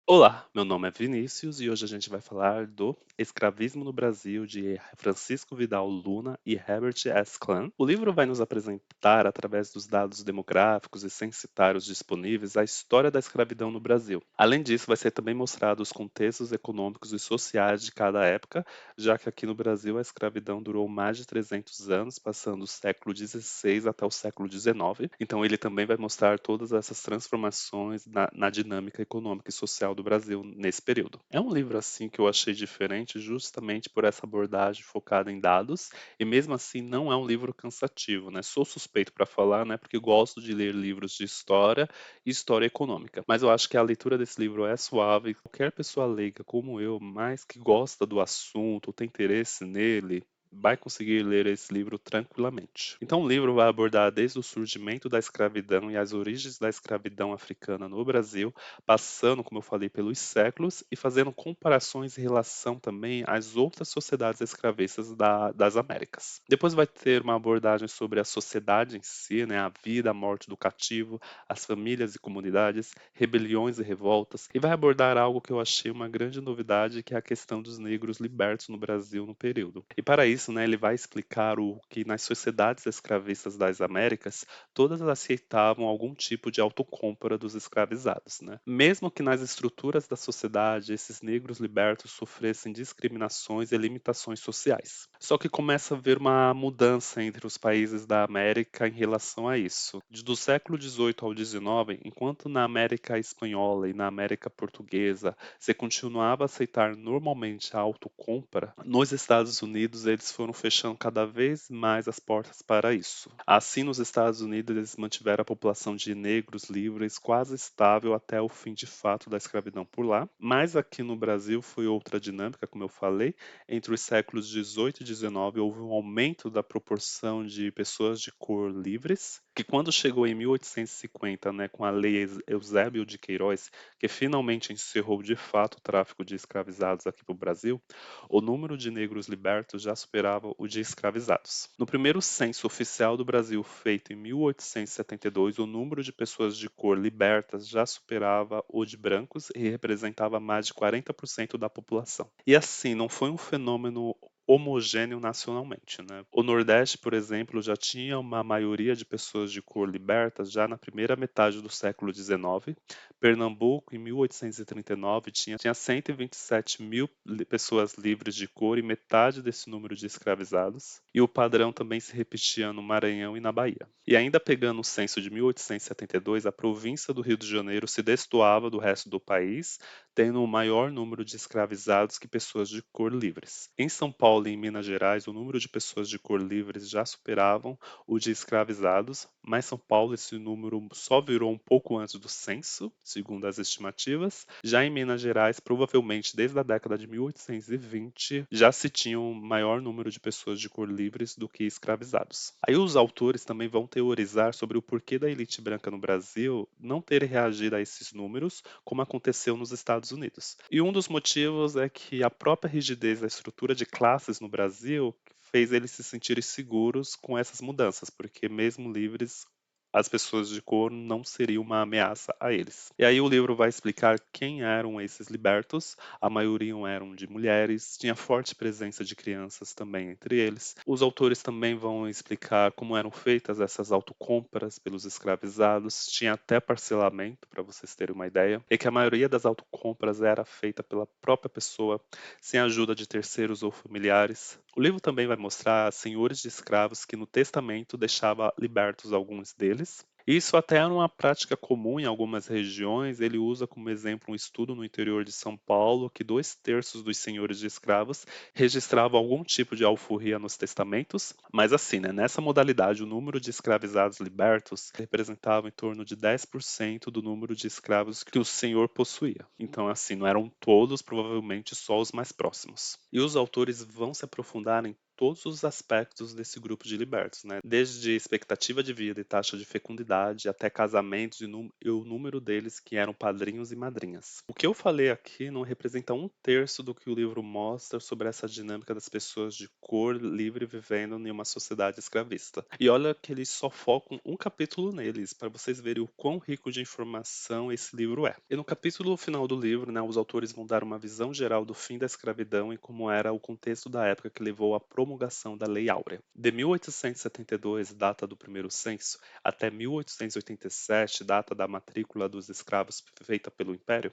Olá, meu nome é Vinícius e hoje a gente vai falar do Escravismo no Brasil de Francisco Vidal Luna e Herbert S. Klein. O livro vai nos apresentar, através dos dados demográficos e censitários disponíveis, a história da escravidão no Brasil. Além disso, vai ser também mostrado os contextos econômicos e sociais de cada época, já que aqui no Brasil a escravidão durou mais de 300 anos, passando do século XVI até o século XIX. Então ele também vai mostrar todas essas transformações na dinâmica econômica e social do Brasil nesse período. É um livro assim que eu achei diferente justamente por essa abordagem focada em dados e mesmo assim não é um livro cansativo, né? Sou suspeito para falar, né? Porque gosto de ler livros de história e história econômica. Mas eu acho que a leitura desse livro é suave. Qualquer pessoa leiga como eu, mas que gosta do assunto, tem interesse nele, vai conseguir ler esse livro tranquilamente. Então, o livro vai abordar desde o surgimento da escravidão e as origens da escravidão africana no Brasil, passando, como eu falei, pelos séculos e fazendo comparações em relação também às outras sociedades escravistas das Américas. Depois vai ter uma abordagem sobre a sociedade em si, né, a vida, a morte do cativo, as famílias e comunidades, rebeliões e revoltas, e vai abordar algo que eu achei uma grande novidade, que é a questão dos negros libertos no Brasil no período. E para isso, né, ele vai explicar o que nas sociedades escravistas das Américas, todas aceitavam algum tipo de autocompra dos escravizados, né? Mesmo que nas estruturas da sociedade esses negros libertos sofressem discriminações e limitações sociais. Só que começa a haver uma mudança entre os países da América em relação a isso. Do século XVIII ao XIX, enquanto na América Espanhola e na América Portuguesa você continuava a aceitar normalmente a autocompra, nos Estados Unidos eles foram fechando cada vez mais as portas para isso. Assim, nos Estados Unidos eles mantiveram a população de negros livres quase estável até o fim de fato da escravidão por lá, mas aqui no Brasil foi outra dinâmica, como eu falei. Entre os séculos XVIII e XIX houve um aumento da proporção de pessoas de cor livres, que quando chegou em 1850, né, com a Lei Eusébio de Queiroz, que finalmente encerrou de fato o tráfico de escravizados aqui para o Brasil, o número de negros libertos já superava o de escravizados. No primeiro censo oficial do Brasil, feito em 1872, o número de pessoas de cor libertas já superava o de brancos e representava mais de 40% da população. E assim, não foi um fenômeno homogêneo nacionalmente, né? O Nordeste, por exemplo, já tinha uma maioria de pessoas de cor libertas já na primeira metade do século XIX. Pernambuco, em 1839, tinha 127 mil pessoas livres de cor e metade desse número de escravizados. E o padrão também se repetia no Maranhão e na Bahia. E ainda pegando o censo de 1872, a província do Rio de Janeiro se destoava do resto do país, tendo um maior número de escravizados que pessoas de cor livres. Em São Paulo e em Minas Gerais, o número de pessoas de cor livres já superavam o de escravizados, mas São Paulo esse número só virou um pouco antes do censo, segundo as estimativas. Já em Minas Gerais, provavelmente desde a década de 1820, já se tinha um maior número de pessoas de cor livres do que escravizados. Aí os autores também vão teorizar sobre o porquê da elite branca no Brasil não ter reagido a esses números, como aconteceu nos Estados Unidos. E um dos motivos é que a própria rigidez da estrutura de classes no Brasil fez eles se sentirem seguros com essas mudanças, porque mesmo livres, as pessoas de cor não seriam uma ameaça a eles. E aí o livro vai explicar quem eram esses libertos. A maioria eram de mulheres, tinha forte presença de crianças também entre eles. Os autores também vão explicar como eram feitas essas autocompras pelos escravizados, tinha até parcelamento, para vocês terem uma ideia, e que a maioria das autocompras era feita pela própria pessoa, sem a ajuda de terceiros ou familiares. O livro também vai mostrar senhores de escravos que no testamento deixava libertos alguns deles. Isso até era uma prática comum em algumas regiões. Ele usa como exemplo um estudo no interior de São Paulo que 2/3 dos senhores de escravos registravam algum tipo de alforria nos testamentos, mas assim, né, nessa modalidade o número de escravizados libertos representava em torno de 10% do número de escravos que o senhor possuía. Então assim, não eram todos, provavelmente só os mais próximos. E os autores vão se aprofundar em todos os aspectos desse grupo de libertos, né? Desde expectativa de vida e taxa de fecundidade, até casamentos e o número deles que eram padrinhos e madrinhas. O que eu falei aqui não representa um terço do que o livro mostra sobre essa dinâmica das pessoas de cor livre vivendo em uma sociedade escravista. E olha que eles só focam um capítulo neles, para vocês verem o quão rico de informação esse livro é. E no capítulo final do livro, né, os autores vão dar uma visão geral do fim da escravidão e como era o contexto da época que levou à promulgação da Lei Áurea. De 1872, data do primeiro censo, até 1887, data da matrícula dos escravos feita pelo Império,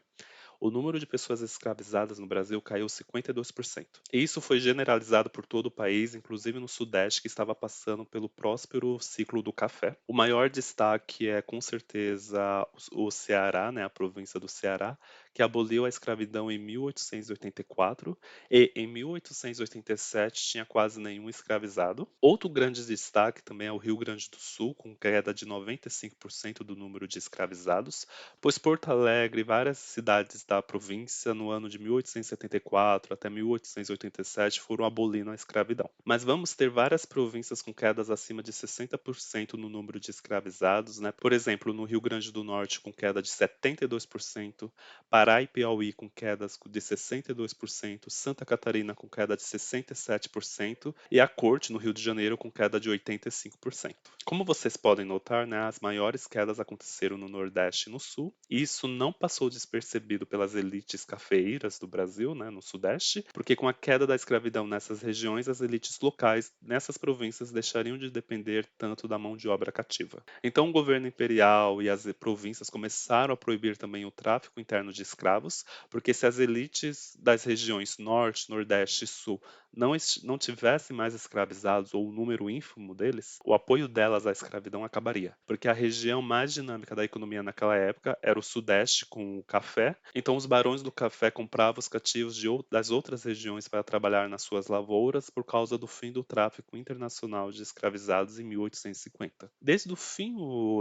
o número de pessoas escravizadas no Brasil caiu 52%. E isso foi generalizado por todo o país, inclusive no Sudeste, que estava passando pelo próspero ciclo do café. O maior destaque é, com certeza, o Ceará, né, a província do Ceará, que aboliu a escravidão em 1884 e em 1887 tinha quase nenhum escravizado. Outro grande destaque também é o Rio Grande do Sul, com queda de 95% do número de escravizados, pois Porto Alegre e várias cidades da província no ano de 1874 até 1887 foram abolindo a escravidão. Mas vamos ter várias províncias com quedas acima de 60% no número de escravizados, né? Por exemplo, no Rio Grande do Norte com queda de 72%, Pará e Piauí com quedas de 62%, Santa Catarina com queda de 67% e a Corte no Rio de Janeiro com queda de 85%. Como vocês podem notar, né, as maiores quedas aconteceram no Nordeste e no Sul, e isso não passou despercebido pelas elites cafeeiras do Brasil, né, no Sudeste, porque com a queda da escravidão nessas regiões, as elites locais nessas províncias deixariam de depender tanto da mão de obra cativa. Então, o governo imperial e as províncias começaram a proibir também o tráfico interno de escravos, porque se as elites das regiões Norte, Nordeste e Sul não tivessem mais escravizados ou o número ínfimo deles, o apoio delas à escravidão acabaria, porque a região mais dinâmica da economia naquela época era o Sudeste com o café, então os barões do café compravam os cativos das outras regiões para trabalhar nas suas lavouras por causa do fim do tráfico internacional de escravizados em 1850. Desde o fim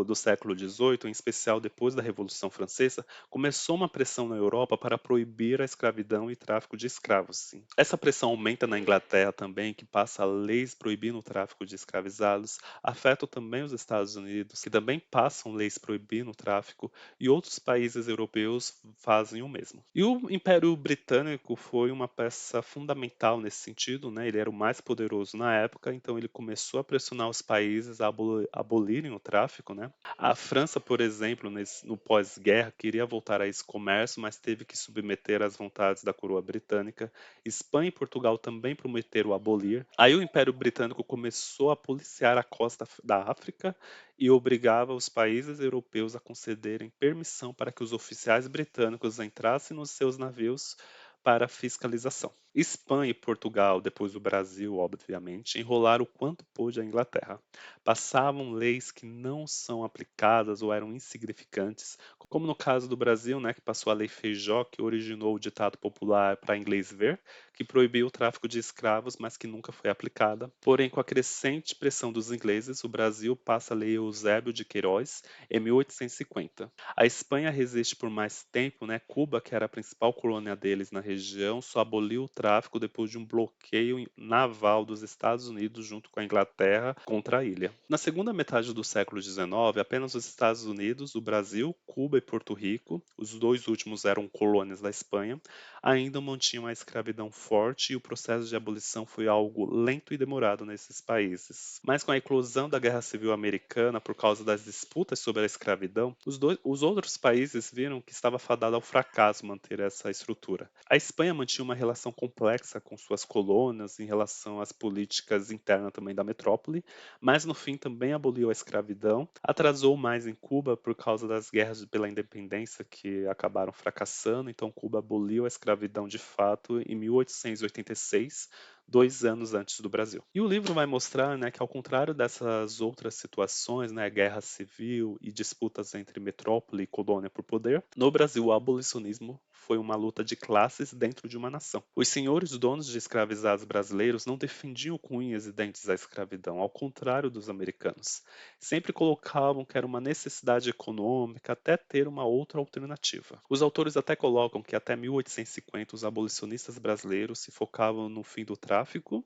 do século XVIII, em especial depois da Revolução Francesa, começou uma pressão na Europa para proibir a escravidão e tráfico de escravos. Sim. Essa pressão aumenta na Inglaterra também, que passa leis proibindo o tráfico de escravizados, afeta também os Estados Unidos, que também passam leis proibindo o tráfico, e outros países europeus fazem o mesmo. E o Império Britânico foi uma peça fundamental nesse sentido, né? Ele era o mais poderoso na época, então ele começou a pressionar os países a abolirem o tráfico, né? A França, por exemplo, no pós-guerra, queria voltar a esse comércio, mas teve que submeter às vontades da coroa britânica. Espanha e Portugal também prometeram abolir. Aí o Império Britânico começou a policiar a costa da África e obrigava os países europeus a concederem permissão para que os oficiais britânicos entrassem nos seus navios para fiscalização. Espanha e Portugal, depois o Brasil, obviamente, enrolaram o quanto pôde a Inglaterra. Passavam leis que não são aplicadas ou eram insignificantes, como no caso do Brasil, né, que passou a Lei Feijó, que originou o ditado popular para inglês ver, que proibiu o tráfico de escravos, mas que nunca foi aplicada. Porém, com a crescente pressão dos ingleses, o Brasil passa a Lei Eusébio de Queiroz em 1850. A Espanha resiste por mais tempo, né? Cuba, que era a principal colônia deles na região, só aboliu o tráfico depois de um bloqueio naval dos Estados Unidos junto com a Inglaterra contra a ilha. Na segunda metade do século XIX, apenas os Estados Unidos, o Brasil, Cuba e Porto Rico, os dois últimos eram colônias da Espanha, ainda mantinham a escravidão forte e o processo de abolição foi algo lento e demorado nesses países. Mas com a eclosão da Guerra Civil Americana, por causa das disputas sobre a escravidão, os outros países viram que estava fadado ao fracasso manter essa estrutura. A Espanha mantinha uma relação complexa com suas colônias em relação às políticas internas também da metrópole, mas no fim também aboliu a escravidão, atrasou mais em Cuba por causa das guerras pela independência que acabaram fracassando, então Cuba aboliu a escravidão de fato em 1886, 2 anos antes do Brasil. E o livro vai mostrar, né, que ao contrário dessas outras situações, né, guerra civil e disputas entre metrópole e colônia por poder, no Brasil o abolicionismo foi uma luta de classes dentro de uma nação. Os senhores donos de escravizados brasileiros não defendiam com unhas e dentes a escravidão, ao contrário dos americanos. Sempre colocavam que era uma necessidade econômica até ter uma outra alternativa. Os autores até colocam que até 1850 os abolicionistas brasileiros se focavam no fim do tráfico,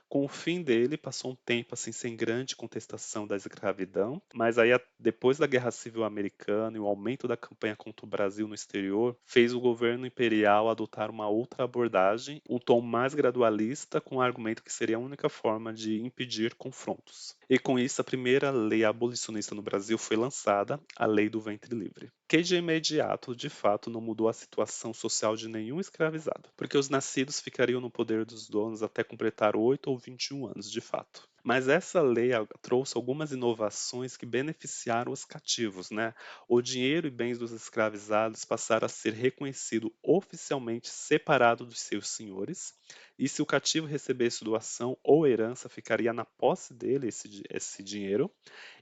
Com o fim dele, passou um tempo assim sem grande contestação da escravidão, mas aí depois da Guerra Civil Americana e o aumento da campanha contra o Brasil no exterior, fez o governo imperial adotar uma outra abordagem, um tom mais gradualista, com o argumento que seria a única forma de impedir confrontos. E com isso, a primeira lei abolicionista no Brasil foi lançada, a Lei do Ventre Livre, que de imediato, de fato, não mudou a situação social de nenhum escravizado, porque os nascidos ficariam no poder dos donos até completar 8 ou 21 anos, de fato. Mas essa lei trouxe algumas inovações que beneficiaram os cativos, né? O dinheiro e bens dos escravizados passaram a ser reconhecido oficialmente separado dos seus senhores, e se o cativo recebesse doação ou herança, ficaria na posse dele esse dinheiro,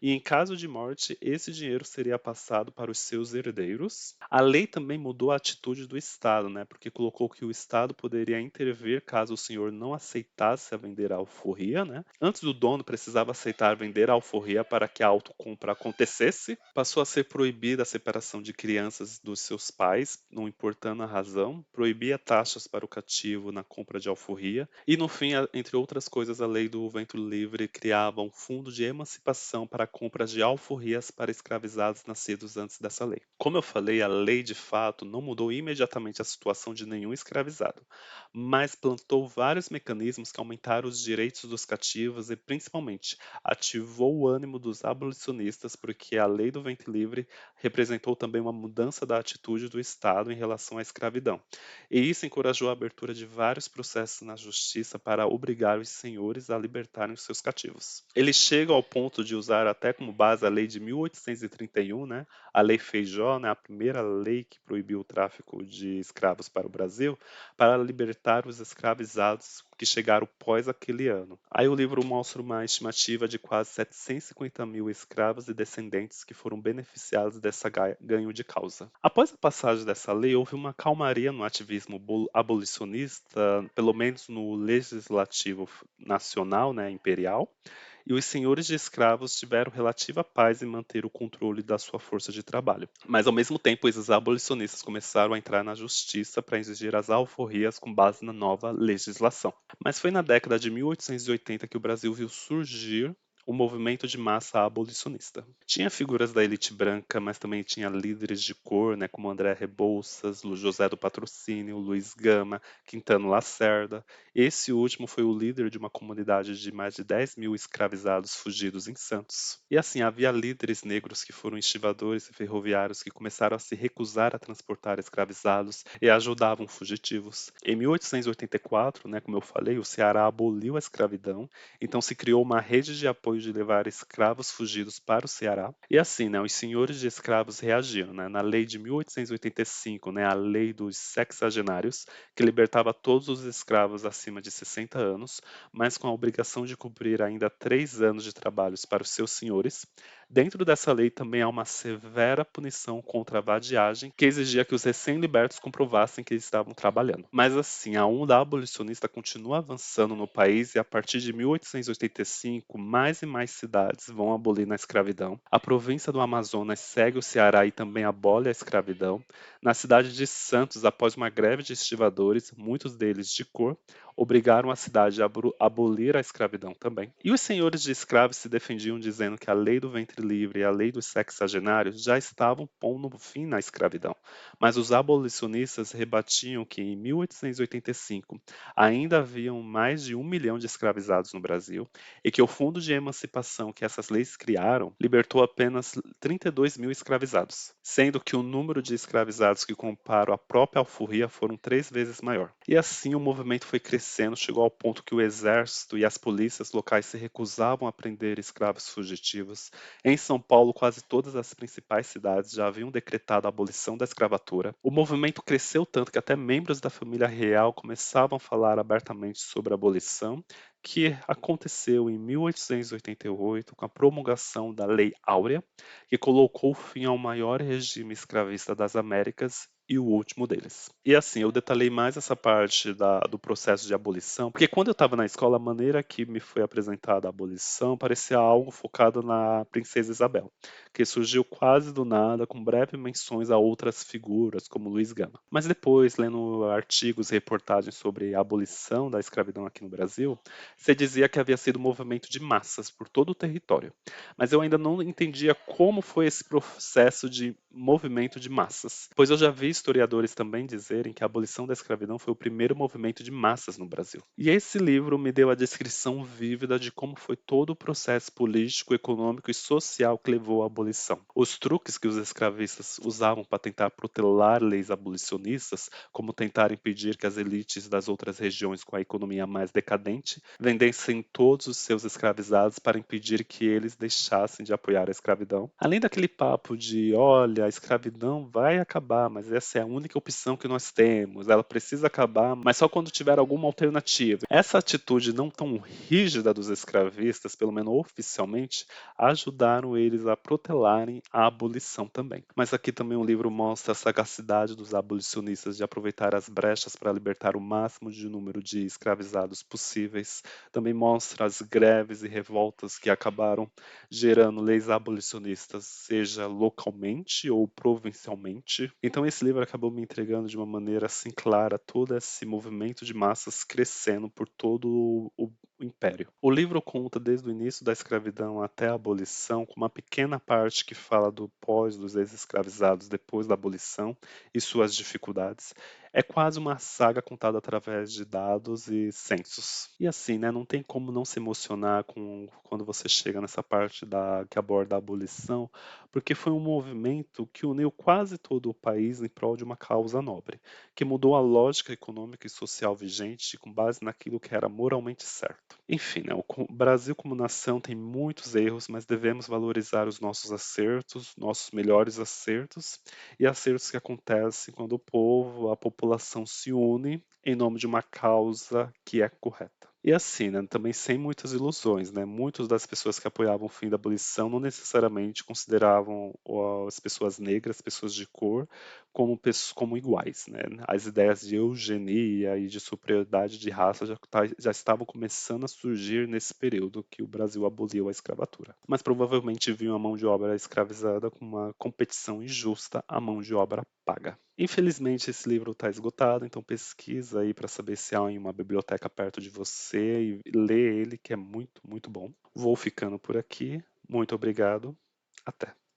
e em caso de morte, esse dinheiro seria passado para os seus herdeiros. A lei também mudou a atitude do Estado, né? Porque colocou que o Estado poderia intervir caso o senhor não aceitasse a vender a alforria, né? Antes o dono precisava aceitar vender a alforria para que a autocompra acontecesse. Passou a ser proibida a separação de crianças dos seus pais, não importando a razão. Proibia taxas para o cativo na compra de alforria. E no fim, entre outras coisas, a lei do ventre livre criava um fundo de emancipação para a compra de alforrias para escravizados nascidos antes dessa lei. Como eu falei, a lei de fato não mudou imediatamente a situação de nenhum escravizado, mas plantou vários mecanismos que aumentaram os direitos dos cativos e, principalmente, ativou o ânimo dos abolicionistas, porque a lei do ventre livre representou também uma mudança da atitude do Estado em relação à escravidão. E isso encorajou a abertura de vários processos na justiça para obrigar os senhores a libertarem os seus cativos. Eles chegam ao ponto de usar até como base a lei de 1831, né, a Lei Feijó, né, a primeira lei que proibiu o tráfico de escravos para o Brasil, para libertar os escravizados que chegaram pós aquele ano. Aí o livro mostra uma estimativa de quase 750 mil escravos e descendentes que foram beneficiados dessa ganho de causa. Após a passagem dessa lei, houve uma calmaria no ativismo abolicionista, pelo menos no legislativo nacional, né, imperial, e os senhores de escravos tiveram relativa paz em manter o controle da sua força de trabalho. Mas, ao mesmo tempo, esses abolicionistas começaram a entrar na justiça para exigir as alforrias com base na nova legislação. Mas foi na década de 1880 que o Brasil viu surgir o movimento de massa abolicionista. Tinha figuras da elite branca, mas também tinha líderes de cor, né, como André Rebouças, José do Patrocínio, Luiz Gama, Quintano Lacerda. Esse último foi o líder de uma comunidade de mais de 10 mil escravizados fugidos em Santos. E assim, havia líderes negros que foram estivadores e ferroviários que começaram a se recusar a transportar escravizados e ajudavam fugitivos. Em 1884, né, como eu falei, o Ceará aboliu a escravidão, então se criou uma rede de apoio de levar escravos fugidos para o Ceará. E assim, né, os senhores de escravos reagiram, né, na lei de 1885, né, a lei dos sexagenários, que libertava todos os escravos acima de 60 anos, mas com a obrigação de cumprir ainda 3 anos de trabalhos para os seus senhores. Dentro dessa lei também há uma severa punição contra a vadiagem, que exigia que os recém-libertos comprovassem que estavam trabalhando. Mas assim, a onda abolicionista continua avançando no país e a partir de 1885, mais e mais cidades vão abolir a escravidão. A província do Amazonas segue o Ceará e também abole a escravidão. Na cidade de Santos, após uma greve de estivadores, muitos deles de cor, obrigaram a cidade a abolir a escravidão também. E os senhores de escravos se defendiam dizendo que a lei do ventre livre e a lei dos sexagenários já estavam pondo fim na escravidão. Mas os abolicionistas rebatiam que em 1885 ainda haviam mais de 1 milhão de escravizados no Brasil e que o fundo de emancipação que essas leis criaram libertou apenas 32 mil escravizados, sendo que o número de escravizados que compraram a própria alforria foram 3 vezes maior. E assim o movimento foi crescendo, chegou ao ponto que o exército e as polícias locais se recusavam a prender escravos fugitivos. Em São Paulo, quase todas as principais cidades já haviam decretado a abolição da escravatura. O movimento cresceu tanto que até membros da família real começavam a falar abertamente sobre a abolição, que aconteceu em 1888 com a promulgação da Lei Áurea, que colocou fim ao maior regime escravista das Américas e o último deles. E assim, eu detalhei mais essa parte do processo de abolição, porque quando eu estava na escola, a maneira que me foi apresentada a abolição parecia algo focado na Princesa Isabel, que surgiu quase do nada, com breves menções a outras figuras, como Luiz Gama. Mas depois, lendo artigos e reportagens sobre a abolição da escravidão aqui no Brasil, se dizia que havia sido um movimento de massas por todo o território. Mas eu ainda não entendia como foi esse processo de movimento de massas, pois eu já vi historiadores também dizerem que a abolição da escravidão foi o primeiro movimento de massas no Brasil. E esse livro me deu a descrição vívida de como foi todo o processo político, econômico e social que levou à abolição. Os truques que os escravistas usavam para tentar protelar leis abolicionistas, como tentar impedir que as elites das outras regiões com a economia mais decadente vendessem todos os seus escravizados para impedir que eles deixassem de apoiar a escravidão. Além daquele papo de, olha, a escravidão vai acabar, mas essa é a única opção que nós temos, ela precisa acabar, mas só quando tiver alguma alternativa. Essa atitude não tão rígida dos escravistas, pelo menos oficialmente, ajudaram eles a protelarem a abolição também. Mas aqui também o livro mostra a sagacidade dos abolicionistas de aproveitar as brechas para libertar o máximo de número de escravizados possíveis. Também mostra as greves e revoltas que acabaram gerando leis abolicionistas, seja localmente ou provincialmente. Então esse livro acabou me entregando de uma maneira assim clara todo esse movimento de massas crescendo por todo o império. O livro conta desde o início da escravidão até a abolição, com uma pequena parte que fala do pós dos ex-escravizados depois da abolição e suas dificuldades. É quase uma saga contada através de dados e censos. E assim, né, não tem como não se emocionar quando você chega nessa parte que aborda a abolição, porque foi um movimento que uniu quase todo o país em prol de uma causa nobre, que mudou a lógica econômica e social vigente com base naquilo que era moralmente certo. Enfim, né, o Brasil como nação tem muitos erros, mas devemos valorizar os nossos acertos, nossos melhores acertos e acertos que acontecem quando o povo, a população se une em nome de uma causa que é correta. E assim, né, também sem muitas ilusões, né? Muitas das pessoas que apoiavam o fim da abolição não necessariamente consideravam as pessoas negras, pessoas de cor, como iguais, né? As ideias de eugenia e de superioridade de raça já estavam começando a surgir nesse período que o Brasil aboliu a escravatura. Mas provavelmente viam a mão de obra escravizada como uma competição injusta à mão de obra paga. Infelizmente esse livro está esgotado, então pesquisa aí para saber se há em uma biblioteca perto de você e lê ele, que é muito, muito bom. Vou ficando por aqui. Muito obrigado. Até.